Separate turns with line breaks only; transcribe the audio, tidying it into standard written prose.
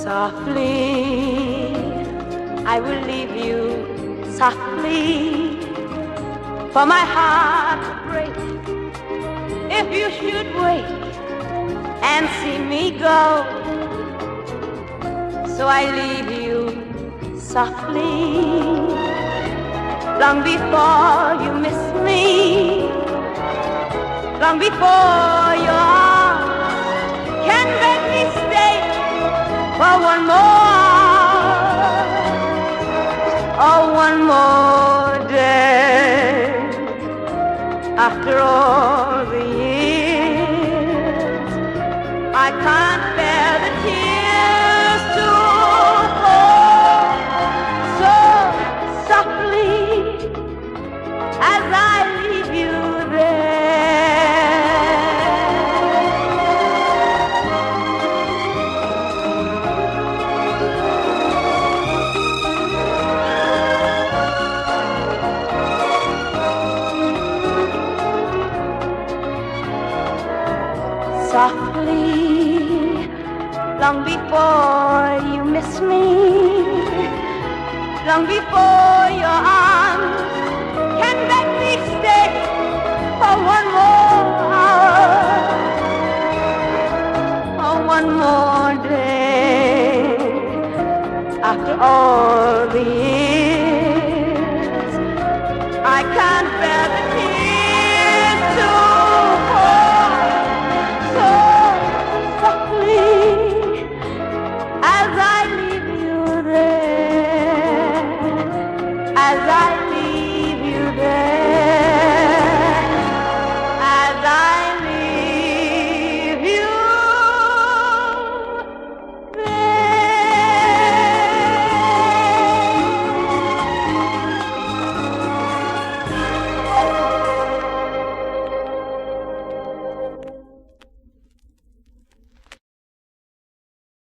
Softly, I will leave you softly, for my heart to break if you should wake and see me go. So I leave you softly, long before you miss me, long before your arms can make me stay for one more, or one more day. After all the years, I can't bear the tears to fall. So softly as I leave you softly, long before you miss me, long before your arms can make me stay for one more hour, or one more day. After all the years, I can't bear the tears to fall. So softly as I leave you there, as I